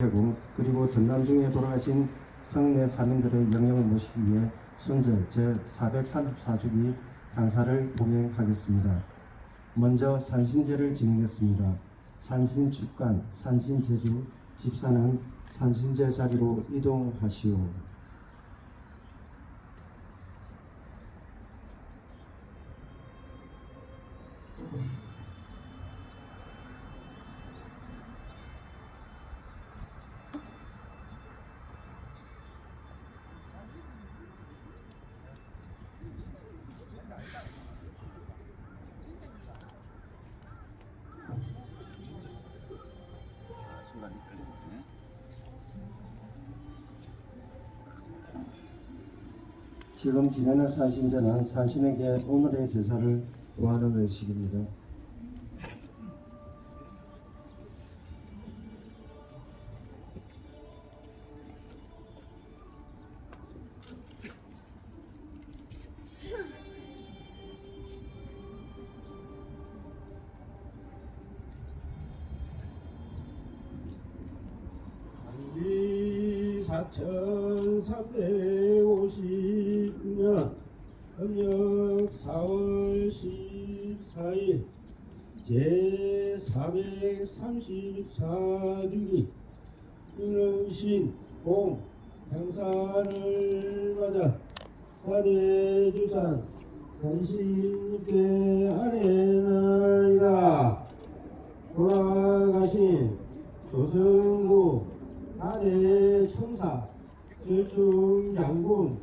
그리고 전남 중에 돌아가신 성내 사민들의 영령을 모시기 위해 순절 제434주기 향사를 봉행하겠습니다. 먼저 산신제를 진행했습니다. 산신축간, 산신제주, 집사는 산신제 자리로 이동하시오. 지금 지내는 산신제는 산신에게 오늘의 제사를 구하는 의식입니다. 이 4350년 음력 4월 14일 제434주기 윤흥신 공 향사를 맞아 사대주산 산신님께 아뢰나이다. 돌아가신 조승구 아내 청사 절충양군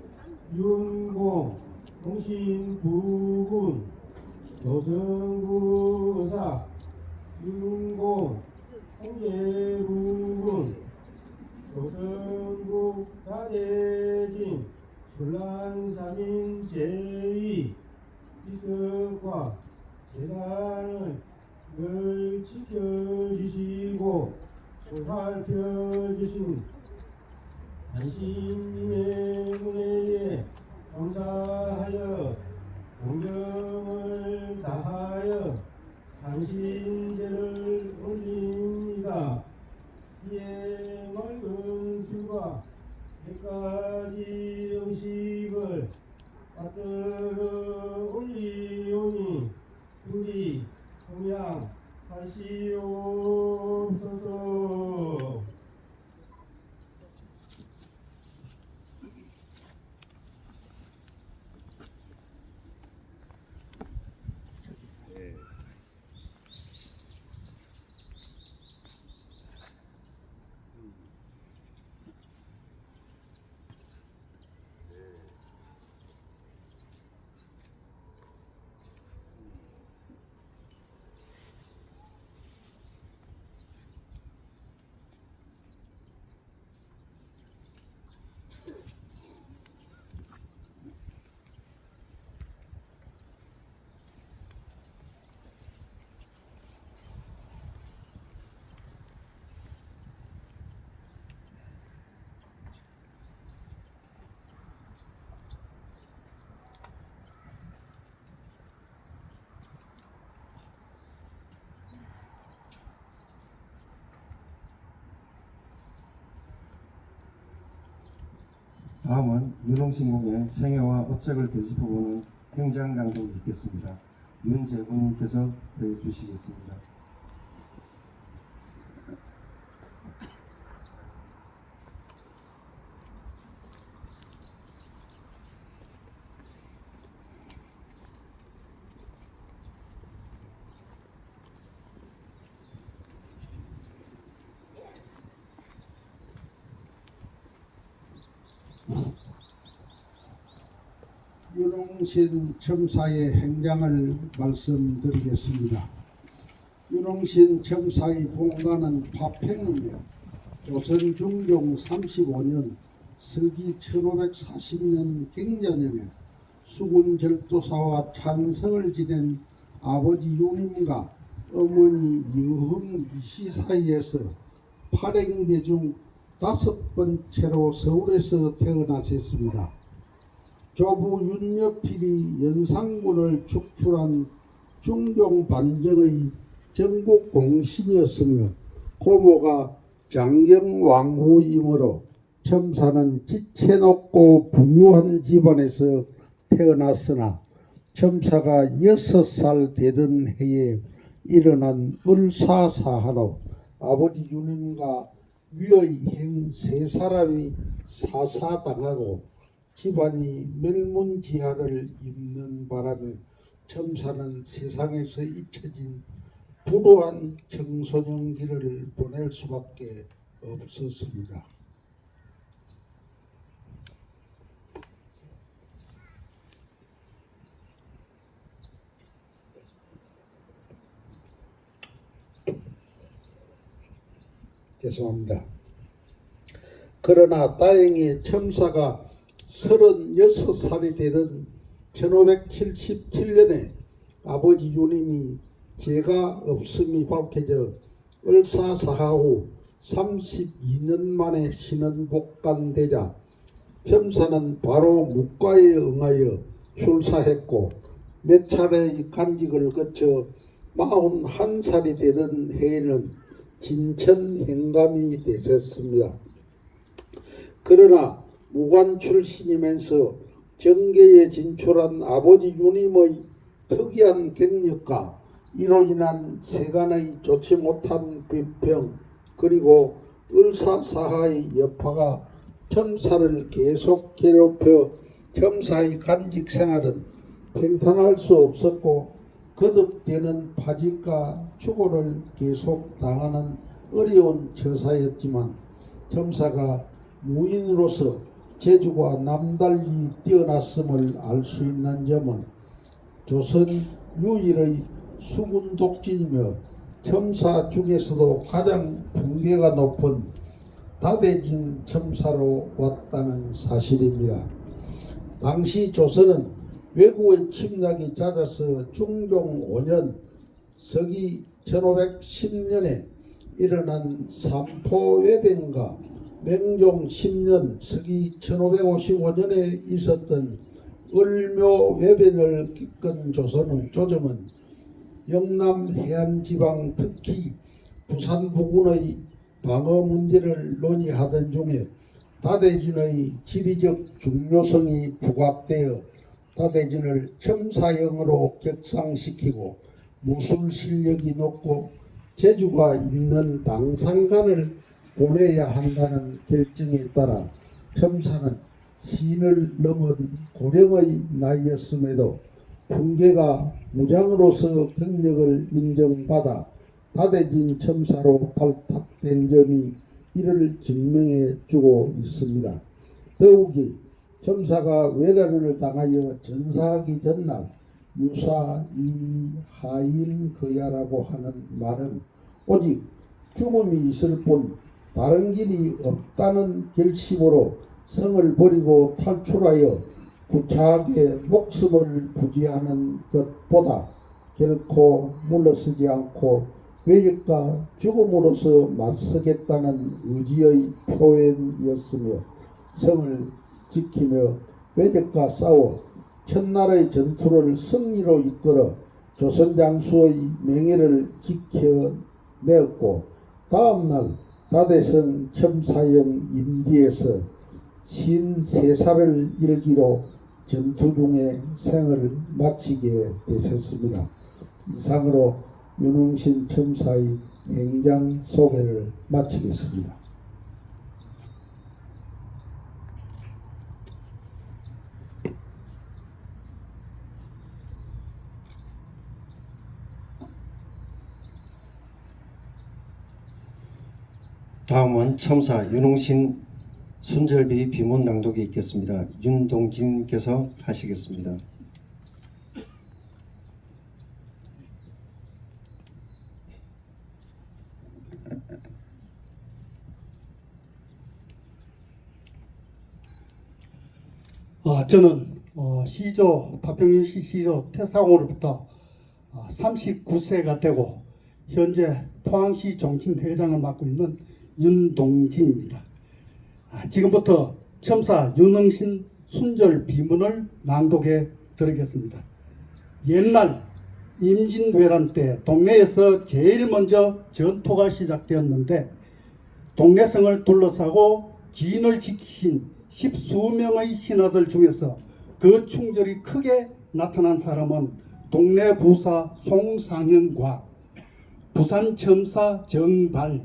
윤공 동신 부군 조승구 의사 윤공 홍예부군 조승구 가대진 술란삼인 제2 이석과 재단을 늘 지켜주시고 살펴주신 산신님의 은혜에 감사하여 공경을 다하여 산신제를 올립니다. 이에 맑은 술과 100가지 음식을 받들어 올리오니 우리 공양하시옵소서. 다음은 윤홍신공의 생애와 업적을 되짚어보는 행장낭독이 있겠습니다. 윤재군께서 해주시겠습니다. 윤홍신 첨사의 행장을 말씀드리겠습니다. 윤홍신 첨사의 봉단은 파팽이며 조선 중종 35년 서기 1540년 경자년에 수군절도사와 찬성을 지낸 아버지 윤임과 어머니 여흥 이씨 사이에서 8행제 중 5번째로 서울에서 태어나셨습니다. 조부 윤여필이 연산군을 축출한 중종 반정의 전국 공신이었으며 고모가 장경왕후이므로 첨사는 지체 높고 부유한 집안에서 태어났으나 첨사가 6살 되던 해에 일어난 을사사화로 아버지 유님과 위의 세 사람이 사사당하고 집안이 멸문지하를 입는 바람에 첨사는 세상에서 잊혀진 불우한 청소년기를 보낼 수밖에 없었습니다. 죄송합니다. 그러나 다행히 첨사가 36살이 되던 1577년에 아버지 유님이 죄가 없음이 밝혀져 을사사화 후 32년 만에 신원복관되자 첨사는 바로 묵과에 응하여 출사했고 몇 차례의 간직을 거쳐 41살이 되던 해에는 진천행감이 되셨습니다. 그러나 무관 출신이면서 정계에 진출한 아버지 유님의 특이한 경력과 이로 인한 세간의 좋지 못한 비평 그리고 을사사화의 여파가 첨사를 계속 괴롭혀 첨사의 간직 생활은 평탄할 수 없었고 거듭되는 파직과 추고를 계속 당하는 어려운 처사였지만 첨사가 무인으로서 재주가 남달리 뛰어났음을 알 수 있는 점은 조선 유일의 수군 독진이며 첨사 중에서도 가장 분계가 높은 다대진 첨사로 왔다는 사실입니다. 당시 조선은 외국의 침략이 잦아서 중종 5년 서기 1510년에 일어난 삼포외변과 명종 10년 서기 1555년에 있었던 을묘외변을 겪은 조정은 영남 해안지방 특히 부산 부근의 방어 문제를 논의하던 중에 다대진의 지리적 중요성이 부각되어 다대진을 첨사형으로 격상시키고 무술 실력이 높고 재주가 있는 당상관을 보내야 한다는 결정에 따라 첨사는 신을 넘은 고령의 나이였음에도 분계가 무장으로서 경력을 인정받아 다대진 첨사로 발탁된 점이 이를 증명해 주고 있습니다. 더욱이 첨사가 외란을 당하여 전사하기 전날 유사 이 하인 거야라고 하는 말은 오직 죽음이 있을 뿐 다른 길이 없다는 결심으로 성을 버리고 탈출하여 구차하게 목숨을 부지하는 것보다 결코 물러서지 않고 외적과 죽음으로서 맞서겠다는 의지의 표현이었으며 성을 지키며 외적과 싸워 첫날의 전투를 승리로 이끌어 조선 장수의 명예를 지켜내었고 다음날 다대성 첨사형 임지에서 53살을 일기로 전투 중에 생을 마치게 되셨습니다. 이상으로 윤흥신 첨사의 행장 소개를 마치겠습니다. 다음은 첨사 윤흥신 순절비 비문 낭독이 있겠습니다. 윤동진께서 하시겠습니다. 저는 시조 파평윤시 시조 태상호로부터 39세가 되고 현재 포항시 종친회장을 맡고 있는 윤동진입니다. 지금부터 첨사 윤흥신 순절 비문을 낭독해 드리겠습니다. 옛날 임진왜란 때 동네에서 제일 먼저 전투가 시작되었는데 동네성을 둘러싸고 진을 지키신 10수명의 신하들 중에서 그 충절이 크게 나타난 사람은 동네 부사 송상현과 부산 첨사 정발,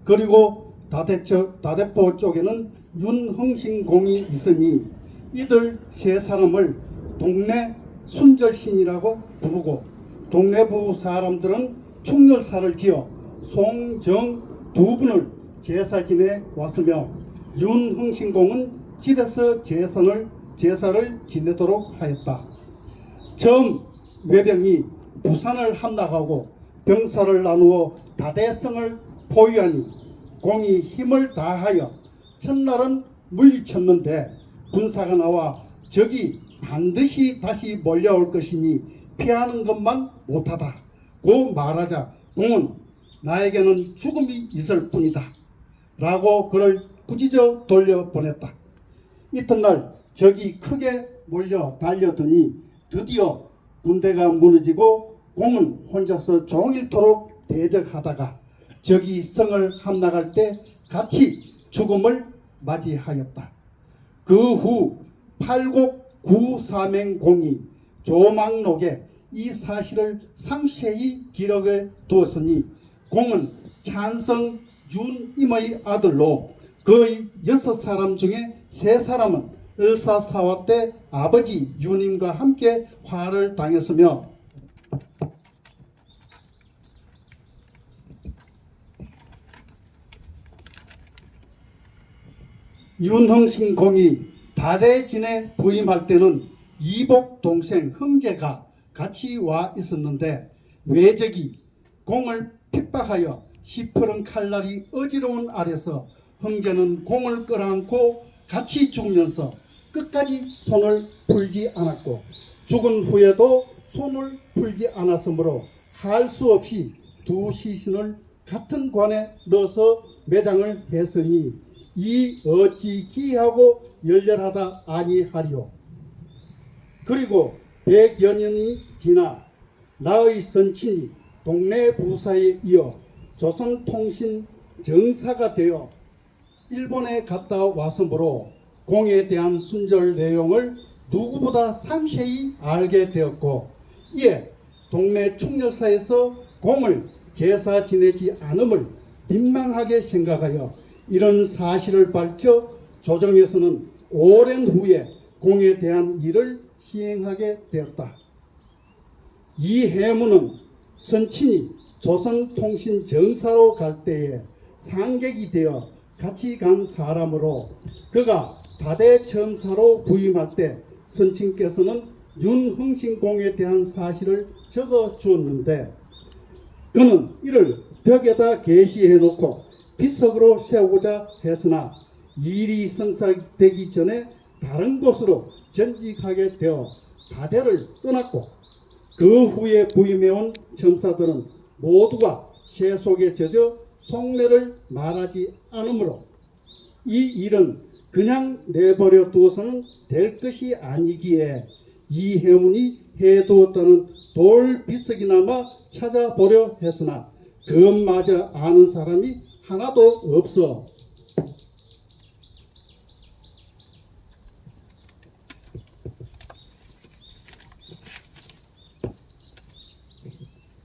그리고 다대포 쪽에는 윤흥신공이 있으니 이들 세 사람을 동네 순절신이라고 부르고, 동네부 사람들은 충렬사를 지어 송정 두 분을 제사 지내 왔으며 윤흥신공은 집에서 제사를 지내도록 하였다. 처음 외병이 부산을 함락하고 병사를 나누어 다대성을 포위하니 공이 힘을 다하여 첫날은 물리쳤는데 군사가 나와 적이 반드시 다시 몰려올 것이니 피하는 것만 못하다 고 말하자 공은 나에게는 죽음이 있을 뿐이다 라고 그를 꾸짖어 돌려보냈다. 이튿날 적이 크게 몰려 달려드니 드디어 군대가 무너지고 공은 혼자서 종일토록 대적하다가 적이 성을 함락할 때 같이 죽음을 맞이하였다. 그 후 팔곡 구사맹공이 조망록에 이 사실을 상세히 기록해 두었으니 공은 찬성 윤임의 아들로 그의 6사람 중에 3사람은 을사사화 때 아버지 윤임과 함께 화를 당했으며 윤흥신공이 다대진에 부임할 때는 이복 동생 흥제가 같이 와 있었는데 외적이 공을 핍박하여 시퍼런 칼날이 어지러운 아래서 흥제는 공을 끌어안고 같이 죽으면서 끝까지 손을 풀지 않았고 죽은 후에도 손을 풀지 않았으므로 할 수 없이 두 시신을 같은 관에 넣어서 매장을 했으니 이 어찌 기이하고 열렬하다 아니하리요. 그리고 100여 년이 지나 나의 선친이 동네 부사에 이어 조선통신 정사가 되어 일본에 갔다 왔으므로 공에 대한 순절 내용을 누구보다 상세히 알게 되었고, 이에 동네 충렬사에서 공을 제사 지내지 않음을 민망하게 생각하여 이런 사실을 밝혀 조정에서는 오랜 후에 공에 대한 일을 시행하게 되었다. 이 해문은 선친이 조선통신정사로 갈 때에 상객이 되어 같이 간 사람으로 그가 다대첨사로 부임할 때 선친께서는 윤흥신공에 대한 사실을 적어 주었는데 그는 이를 벽에다 게시해 놓고 비석으로 세우고자 했으나 일이 성사되기 전에 다른 곳으로 전직하게 되어 다대를 떠났고 그 후에 부임해온 첨사들은 모두가 세 속에 젖어 속내를 말하지 않으므로 이 일은 그냥 내버려 두어서는 될 것이 아니기에 이 해문이 해두었다는 돌 비석이나마 찾아보려 했으나 그것마저 아는 사람이 하나도 없어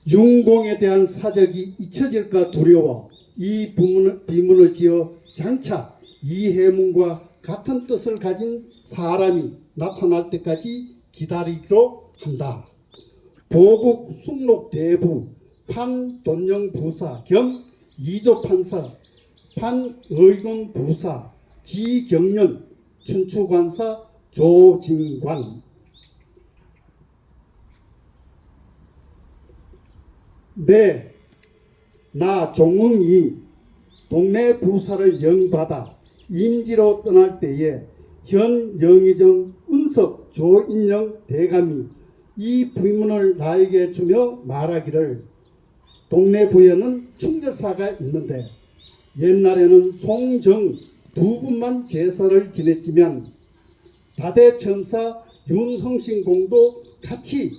윤공에 대한 사적이 잊혀질까 두려워 이 비문을 지어 장차 이 해문과 같은 뜻을 가진 사람이 나타날 때까지 기다리기로 한다. 보국 숙록대부 판돈영 부사 겸 이조판사 판의군 부사 지경련 춘추관사 조진관. 네, 나 종응이 동네 부사를 영받아 임지로 떠날 때에 현 영의정 은석 조인영 대감이 이 비문을 나에게 주며 말하기를 동네 부에는 충렬사가 있는데 옛날에는 송정 두 분만 제사를 지냈지만 다대첨사 윤흥신공도 같이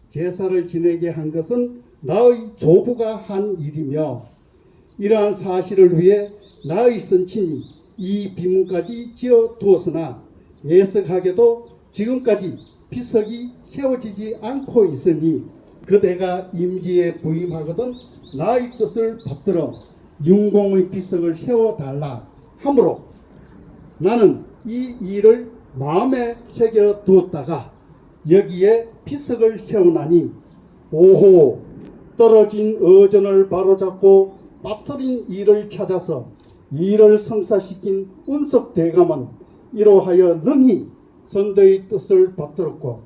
제사를 지내게 한 것은 나의 조부가 한 일이며 이러한 사실을 위해 나의 선친이 이 비문까지 지어 두었으나 예석하게도 지금까지 비석이 세워지지 않고 있으니 그대가 임지에 부임하거든 나의 뜻을 받들어 윤공의 비석을 세워달라 하므로 나는 이 일을 마음에 새겨 두었다가 여기에 비석을 세우나니 오호 떨어진 어전을 바로잡고 빠뜨린 이를 찾아서 이를 성사시킨 운석 대감은 이로하여 능히 선대의 뜻을 받들었고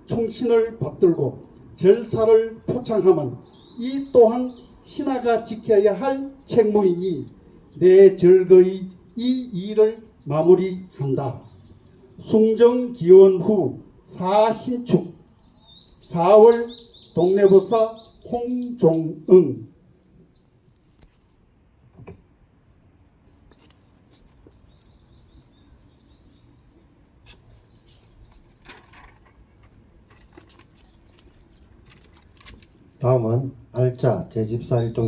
충신을 받들고 절사를 표창하면 이 또한 신하가 지켜야 할 책무이니 내 절거의 이 일을 마무리한다. 숭정기원 후 사신축 4월 동네보사 홍종응. 다음은 알짜 제14일동